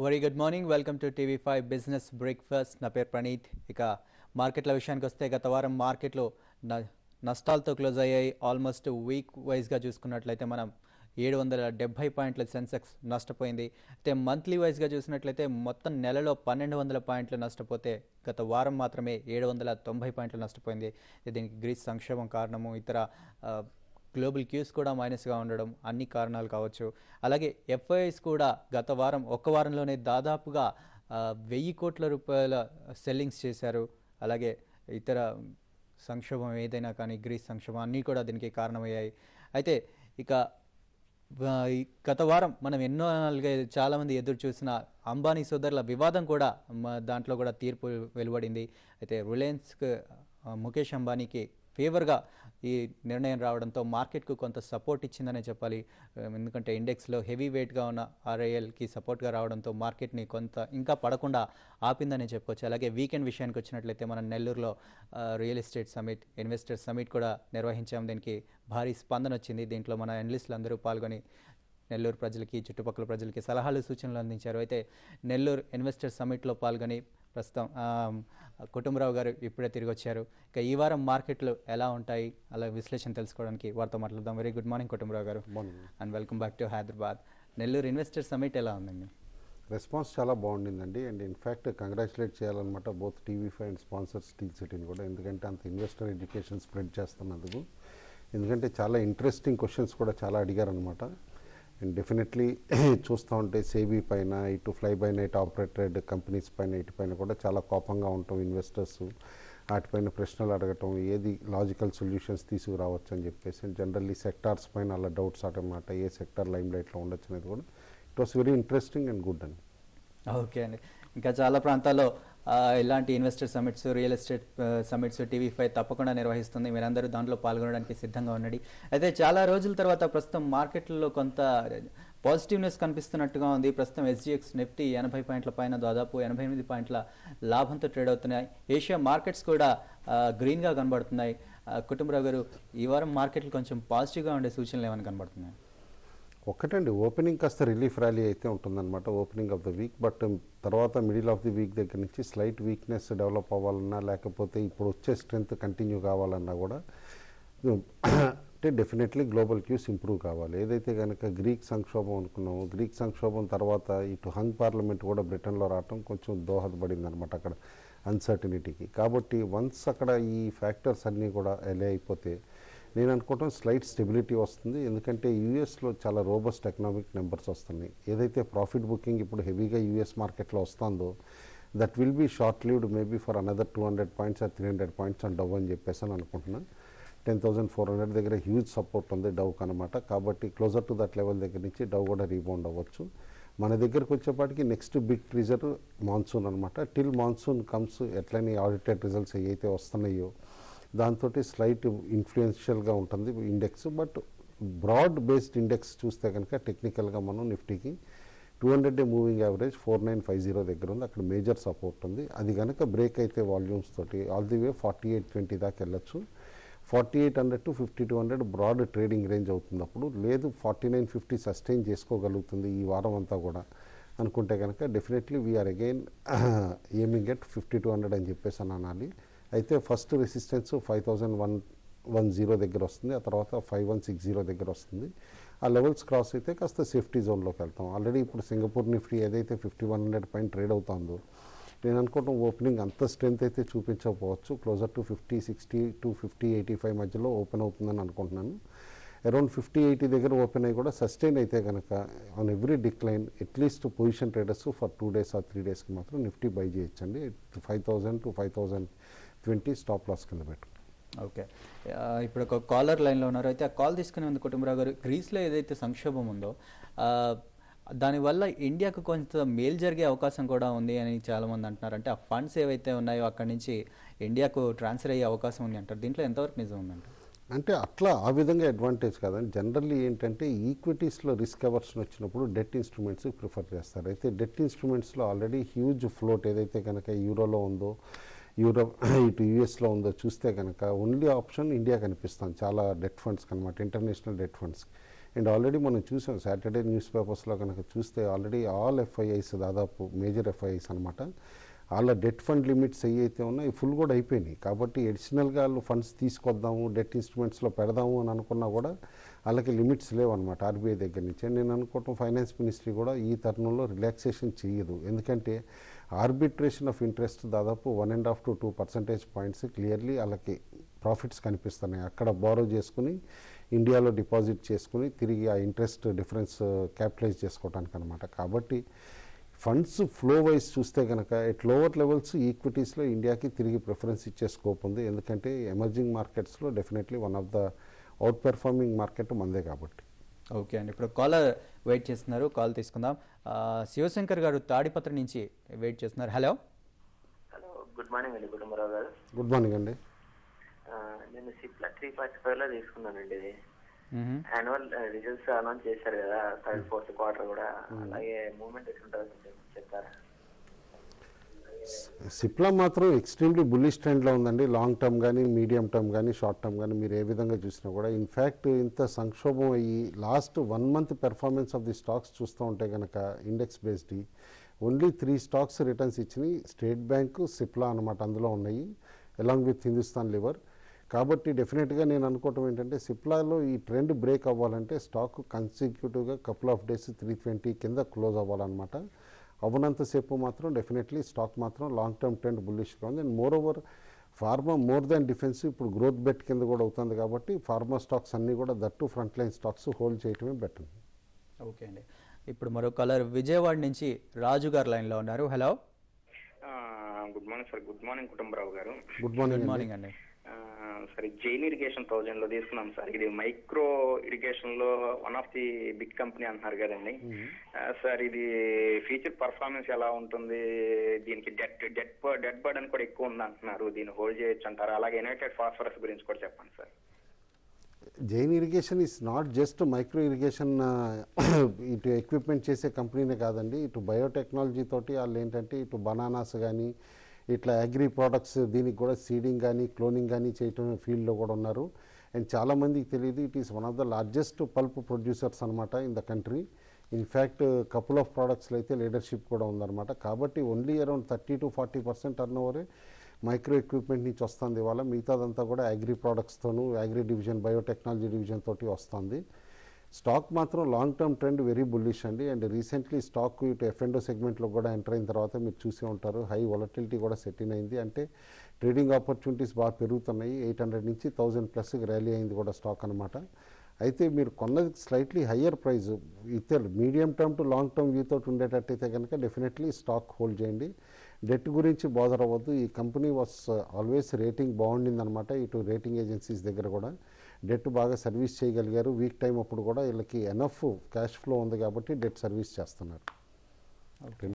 Very good morning. Welcome to TV5 business breakfast. నా పేరు ప్రణీత్. ఇక మార్కెట్ల విషయానికి వస్తే గత వారం మార్కెట్లో నష్టాలతో క్లోజ్ అయ్యాయి. ఆల్మోస్ట్ వీక్ వైజ్గా చూసుకున్నట్లయితే మనం 770 పాయింట్ల సెన్సెక్స్ నష్టపోయింది. అయితే మంత్లీ వైజ్గా చూసినట్లయితే మొత్తం నెలలో 1200 పాయింట్లు నష్టపోతే గత వారం మాత్రమే 790 పాయింట్లు నష్టపోయింది. దీనికి గ్రీస్ సంక్షోభం కారణము, ఇతర గ్లోబల్ క్యూస్ కూడా మైనస్గా ఉండడం అన్ని కారణాలు కావచ్చు. అలాగే ఎఫ్ఐఐస్ కూడా గత వారం ఒక్క వారంలోనే దాదాపుగా 1000 కోట్ల రూపాయల సెల్లింగ్స్ చేశారు. అలాగే ఇతర సంక్షోభం ఏదైనా కానీ గ్రీస్ సంక్షోభం అన్నీ కూడా దీనికి కారణమయ్యాయి. అయితే ఇక గత వారం మనం ఎన్నో చాలామంది ఎదురు చూసిన అంబానీ సోదరుల వివాదం కూడా దాంట్లో కూడా తీర్పు వెలువడింది. అయితే రిలయన్స్కి ముఖేష్ అంబానీకి ఫేవర్గా ఈ నిర్ణయం రావడంతో మార్కెట్కు కొంత సపోర్ట్ ఇచ్చిందనే చెప్పాలి. ఎందుకంటే ఇండెక్స్లో హెవీ వెయిట్గా ఉన్న ఆర్ఐఎల్కి సపోర్ట్గా రావడంతో మార్కెట్ని కొంత ఇంకా పడకుండా ఆపిందనే చెప్పుకోవచ్చు. అలాగే వీకెండ్ విషయానికి వచ్చినట్లయితే మనం నెల్లూరులో real estate summit, investor summit కూడా నిర్వహించాం. దీనికి భారీ స్పందన వచ్చింది. దీంట్లో మన అనలిస్టులు అందరూ పాల్గొని నెల్లూరు ప్రజలకి, చుట్టుపక్కల ప్రజలకి సలహాలు, సూచనలు అందించారు. అయితే నెల్లూరు ఇన్వెస్టర్ సమిట్లో పాల్గొని ప్రస్తుతం కుటుంబరావు గారు ఇప్పుడే తిరిగి వచ్చారు. ఇక ఈ వారం మార్కెట్లు ఎలా ఉంటాయి అలా విశ్లేషణ తెలుసుకోవడానికి వారితో మాట్లాడదాం. వెరీ గుడ్ మార్నింగ్ కుటుంబరావు గారు, and welcome back to Hyderabad. Nellore investor summit ఎలా ఉందండి? రెస్పాన్స్ చాలా బాగుండిందండి. అండ్ ఇన్ఫ్యాక్ట్ కంగ్రాచులేట్ చేయాలన్నమాట both TV5 and sponsor steel సిటీని కూడా, ఎందుకంటే అంత ఇన్వెస్టర్ ఎడ్యుకేషన్ స్ప్రెడ్ చేస్తున్నందుకు. ఎందుకంటే చాలా ఇంట్రెస్టింగ్ క్వశ్చన్స్ కూడా చాలా అడిగారనమాట. అండ్ డెఫినెట్లీ చూస్తూ ఉంటే సేబీ పైన, ఇటు fly by night operated companies పైన, ఇటుపైన కూడా చాలా కోపంగా ఉంటాం ఇన్వెస్టర్స్. వాటిపైన ప్రశ్నలు అడగటం, ఏది లాజికల్ సొల్యూషన్స్ తీసుకురావచ్చు అని చెప్పేసి. జనరల్లీ సెక్టార్స్ పైన అలా డౌట్స్ అన్నమాట, ఏ సెక్టార్ లైమ్ లైట్లో ఉండొచ్చు అనేది కూడా. It was very interesting and good అండి. ఓకే అండి. ఇంకా చాలా ప్రాంతాల్లో ఇలాంటి investor summits, real estate summits TV5 తప్పకుండా నిర్వహిస్తుంది. మీరందరూ దాంట్లో పాల్గొనడానికి సిద్ధంగా ఉండండి. అయితే చాలా రోజుల తర్వాత ప్రస్తుతం మార్కెట్లో కొంత పాజిటివ్నెస్ కనిపిస్తున్నట్టుగా ఉంది. ప్రస్తుతం ఎస్జిఎక్స్ నిఫ్టీ 80 పాయింట్ల పైన దాదాపు 88 పాయింట్ల లాభంతో ట్రేడ్ అవుతున్నాయి. ఏషియా మార్కెట్స్ కూడా గ్రీన్గా కనబడుతున్నాయి. కుటుంబరావు గారు, ఈ వారం మార్కెట్లు కొంచెం పాజిటివ్గా ఉండే సూచనలు ఏమైనా కనబడుతున్నాయి? ఒక్కటండి, ఓపెనింగ్ కాస్త రిలీఫ్ ర్యాలీ అయితే ఉంటుందన్నమాట opening of the week. But తర్వాత మిడిల్ ఆఫ్ ది వీక్ దగ్గర నుంచి స్లైట్ వీక్నెస్ డెవలప్ అవ్వాలన్నా, లేకపోతే ఇప్పుడు వచ్చే స్ట్రెంత్ కంటిన్యూ కావాలన్నా కూడా అంటే డెఫినెట్లీ గ్లోబల్ క్యూస్ ఇంప్రూవ్ కావాలి. ఏదైతే కనుక గ్రీక్ సంక్షోభం అనుకున్నామో, గ్రీక్ సంక్షోభం తర్వాత ఇటు హంగ్ పార్లమెంట్ కూడా బ్రిటన్లో రావటం కొంచెం దోహదపడింది అనమాట అక్కడ అన్సర్టినిటీకి. కాబట్టి వన్స్ అక్కడ ఈ ఫ్యాక్టర్స్ అన్నీ కూడా ఎలే అయిపోతే నేను అనుకోవటం స్లైట్ స్టెబిలిటీ వస్తుంది. ఎందుకంటే యూఎస్లో చాలా రోబస్ట్ ఎకనామిక్ నెంబర్స్ వస్తున్నాయి. ఏదైతే ప్రాఫిట్ బుకింగ్ ఇప్పుడు హెవీగా యూఎస్ మార్కెట్లో వస్తుందో that will be short lived maybe for another 200 points or 300 points అని డవ్ అని చెప్పేసి అని అనుకుంటున్నాను. 10,400 దగ్గర హ్యూజ్ సపోర్ట్ ఉంది డవ్కి అనమాట. కాబట్టి క్లోజర్ టు దట్ లెవెల్ దగ్గర నుంచి డవ్ కూడా రీబౌండ్ అవ్వచ్చు. మన దగ్గరకు వచ్చేపాటికి నెక్స్ట్ బిగ్ ట్రిజర్ మాన్సూన్ అనమాట. టిల్ మాన్సూన్ కమ్స్ ఎట్లని ఆడిటెడ్ రిజల్ట్స్ ఏవైతే వస్తున్నాయో దాంతో స్లైట్ ఇన్ఫ్లుయెన్షియల్గా ఉంటుంది index. But broad based index చూస్తే కనుక టెక్నికల్గా మనం నిఫ్టీకి 200-డే మూవింగ్ యావరేజ్ 4950 దగ్గర ఉంది. అక్కడ మేజర్ సపోర్ట్ ఉంది. అది కనుక బ్రేక్ అయితే వాల్యూమ్స్ తోటి ఆల్ ది వే 4820 దాకా వెళ్ళొచ్చు. 4800 to 5200 బ్రాడ్ ట్రేడింగ్ రేంజ్ అవుతుంది. అప్పుడు లేదు 4950 సస్టైన్ చేసుకోగలుగుతుంది ఈ వారం అంతా కూడా అనుకుంటే కనుక definitely we're again aiming at 5200 అని చెప్పేసి అని అనాలి. అయితే ఫస్ట్ రెసిస్టెన్స్ 5110 దగ్గర వస్తుంది. ఆ తర్వాత 5160 దగ్గర వస్తుంది. ఆ లెవెల్స్ క్రాస్ అయితే కాస్త సేఫ్టీ జోన్లోకి వెళ్తాం. ఆల్రెడీ ఇప్పుడు సింగపూర్ నిఫ్టీ ఏదైతే 5100 పైన ట్రేడ్ అవుతుందో నేను అనుకోవటం ఓపెనింగ్ అంత స్ట్రెంత్ అయితే చూపించకపోవచ్చు. క్లోజర్ టు 5060 to 5085 మధ్యలో ఓపెన్ అవుతుందని అనుకుంటున్నాను. అరౌండ్ 5080 దగ్గర ఓపెన్ అయ్యి కూడా సస్టైన్ అయితే కనుక on every decline at least position traders for 2 days or 3 daysకి మాత్రం నిఫ్టీ బై చేయొచ్చండి. 5000 to 5020 స్టాప్ లాస్ కింద పెట్టు. ఓకే, ఇప్పుడు ఒక కాలర్ లైన్లో ఉన్నారు. అయితే ఆ కాల్ తీసుకునే ముందు కుటుంబరావు గారు, గ్రీస్లో ఏదైతే సంక్షోభం ఉందో దానివల్ల ఇండియాకు కొంత మేలు జరిగే అవకాశం కూడా ఉంది అని చాలామంది అంటున్నారు. అంటే ఆ ఫండ్స్ ఏవైతే ఉన్నాయో అక్కడి నుంచి ఇండియాకు ట్రాన్స్ఫర్ అయ్యే అవకాశం ఉంది అంటారు. దీంట్లో ఎంతవరకు నిజం ఉందంట? అంటే అట్లా ఆ విధంగా అడ్వాంటేజ్ కాదండి. జనరల్లీ ఏంటంటే ఈక్విటీస్లో రిస్క్ అవర్షన్ వచ్చినప్పుడు డెట్ ఇన్స్ట్రుమెంట్స్ ప్రిఫర్ చేస్తారు. అయితే డెట్ ఇన్స్ట్రుమెంట్స్లో ఆల్రెడీ హ్యూజ్ ఫ్లోట్ ఏదైతే కనుక యూరోలో ఉందో, ఇటు యూఎస్లో ఉందో చూస్తే కనుక ఓన్లీ ఆప్షన్ ఇండియా కనిపిస్తాం చాలా డెట్ ఫండ్స్ అనమాట, international debt funds. And already మనం చూసాం సాటర్డే న్యూస్ పేపర్స్లో కనుక చూస్తే ఆల్రెడీ ఆల్ ఎఫ్ఐఐస్ దాదాపు మేజర్ ఎఫ్ఐఐస్ అనమాట వాళ్ళ డెట్ ఫండ్ లిమిట్స్ ఏవైతే ఉన్నాయో ఫుల్ కూడా అయిపోయినాయి. కాబట్టి అడిషనల్గా వాళ్ళు ఫండ్స్ తీసుకొద్దాము డెట్ ఇన్స్ట్రుమెంట్స్లో పెడదాము అని అనుకున్నా కూడా వాళ్ళకి లిమిట్స్ లేవు అనమాట ఆర్బీఐ దగ్గర నుంచి. అండ్ నేను అనుకోవటం ఫైనాన్స్ మినిస్ట్రీ కూడా ఈ తరుణంలో రిలాక్సేషన్ చేయదు. ఎందుకంటే ఆర్బిట్రేషన్ ఆఫ్ ఇంట్రెస్ట్ దాదాపు 1.5 to 2 percentage points క్లియర్లీ వాళ్ళకి ప్రాఫిట్స్ కనిపిస్తున్నాయి. అక్కడ బారో చేసుకుని ఇండియాలో డిపాజిట్ చేసుకుని తిరిగి ఆ ఇంట్రెస్ట్ డిఫరెన్స్ క్యాపిటలైజ్ చేసుకోవడానికి అనమాట. కాబట్టి ఫండ్స్ ఫ్లో వైజ్ చూస్తే కనుక ఎట్ లోవర్ లెవెల్స్ ఈక్విటీస్లో ఇండియాకి తిరిగి ప్రిఫరెన్స్ ఇచ్చే స్కోప్ ఉంది. ఎందుకంటే ఎమర్జింగ్ మార్కెట్స్లో definitely one of the out performing market మందే కాబట్టి. ఓకే అండి, ఇప్పుడు కాలర్ వెయిట్ చేస్తున్నారు, కాల్ తీసుకుందాం. శివశంకర్ గారు తాడిపత్రి నుంచి వెయిట్ చేస్తున్నారు. హలో గుడ్ మార్నింగ్ అండి కుటుంబరావు గారు. గుడ్ మార్నింగ్ అండి. నేను సిప్లా 345లో తీసుకున్నానండి. ఇది యాన్యువల్ రిజల్ట్స్ అనౌన్స్ చేశారు కదా, థర్డ్ ఫోర్త్ క్వార్టర్ కూడా, అలాగే మూవ్మెంట్ ఎట్లుంటుంది చెప్తారా? సిప్లా మాత్రం ఎక్స్ట్రీమ్లీ బుల్లిష్ ట్రెండ్లో ఉందండి. లాంగ్ టర్మ్ కానీ మీడియం టర్మ్ కానీ షార్ట్ టర్మ్ కానీ మీరు ఏ విధంగా చూసినా కూడా. ఇన్ఫ్యాక్ట్ ఇంత సంక్షోభం అయ్యి last 1 month performance of the stocks చూస్తూ ఉంటే కనుక index based only 3 stocks returns ఇచ్చినాయి. స్టేట్ బ్యాంక్, సిప్లా అనమాట అందులో ఉన్నాయి, అలాంగ్ విత్ హిందుస్థాన్ లివర్. కాబట్టి డెఫినెట్గా నేను అనుకోవటం ఏంటంటే సిప్లాలో ఈ ట్రెండ్ బ్రేక్ అవ్వాలంటే స్టాక్ కన్సిక్యూటివ్గా కపుల్ ఆఫ్ డేస్ 320 కింద క్లోజ్ అవ్వాలన్నమాట. అవనంతసేపు మాత్రం డెఫినెట్లీ స్టాక్ మాత్రం లాంగ్ టర్మ్ ట్రెండ్ బుల్లిష్గా ఉంది. And more over pharma more than defensive ఇప్పుడు గ్రోత్ బెట్ కింద కూడా అవుతుంది. కాబట్టి ఫార్మా స్టాక్స్ అన్నీ కూడా that front line stocks hold చేయటమే బెటర్. ఓకే అండి, ఇప్పుడు మరో కాలర్ విజయవాడ నుంచి రాజు గారు లైన్లో ఉన్నారు. Hello good morning sir. Good morning Kutumbarao గారు. Good morning. గుడ్ మార్నింగ్ అండి. సార్ జైన్ ఇరిగేషన్ 1000లో తీసుకున్నాం సార్. ఇది మైక్రో ఇరిగేషన్ లో one of the big company అంటున్నారు కదండి సార్. ఇది ఫ్యూచర్ పర్ఫార్మెన్స్ ఎలా ఉంటుంది? దీనికి డెట్ బర్డెన్ కూడా ఎక్కువ ఉంది అంటున్నారు, దీన్ని హోల్డ్ చేయొచ్చు అంటారు. అలాగే యునైటెడ్ ఫాస్ఫరస్ గురించి కూడా చెప్పండి sir. Jain irrigation is not just micro irrigation, ఇటు ఎక్విప్మెంట్ చేసే కంపెనీనే కాదండి, ఇటు బయోటెక్నాలజీ తోటి వాళ్ళు ఏంటంటే ఇటు బనానాస్ కానీ ఇట్లా అగ్రి ప్రోడక్ట్స్ దీనికి కూడా సీడింగ్ కానీ క్లోనింగ్ కానీ చేయటం ఫీల్డ్లో కూడా ఉన్నారు. అండ్ చాలామందికి తెలియదు, it is one of the largest pulp producers అనమాట in the country. In fact couple of ప్రోడక్ట్స్లో అయితే లీడర్షిప్ కూడా ఉందన్నమాట. కాబట్టి ఓన్లీ అరౌండ్ 30 to 40% టర్న్ ఓవరే మైక్రో ఎక్విప్మెంట్ నుంచి వస్తుంది. ఇవాళ మిగతాదంతా కూడా అగ్రి ప్రోడక్ట్స్తోనూ అగ్రి డివిజన్ బయోటెక్నాలజీ డివిజన్ తోటి వస్తుంది. స్టాక్ మాత్రం long term trend very bullish అండి. అండ్ రీసెంట్లీ స్టాక్ ఇటు ఎఫ్ఎండో సెగ్మెంట్లో కూడా ఎంటర్ అయిన తర్వాత మీరు చూసే ఉంటారు హై వొలటిలిటీ కూడా సెటిల్ అయింది. అంటే ట్రేడింగ్ ఆపర్చునిటీస్ బాగా పెరుగుతున్నాయి. 800 నుంచి 1000+ ర్యాలీ అయింది కూడా స్టాక్ అనమాట. అయితే మీరు కొన్నది స్లైట్లీ హయ్యర్ ప్రైస్ ఇతర medium term two long term view తోటి ఉండేటట్టయితే కనుక డెఫినెట్లీ స్టాక్ హోల్డ్ చేయండి. డెట్ గురించి బోదర్ అవ్వద్దు. ఈ కంపెనీ వాస్ ఆల్వేస్ రేటింగ్ బాగుండిందనమాట. ఇటు రేటింగ్ ఏజెన్సీస్ దగ్గర కూడా డెట్ బాగా సర్వీస్ చేయగలిగారు. వీక్ టైం అప్పుడు కూడా వీళ్ళకి ఎనఫ్ క్యాష్ ఫ్లో ఉంది కాబట్టి డెట్ సర్వీస్ చేస్తున్నారు.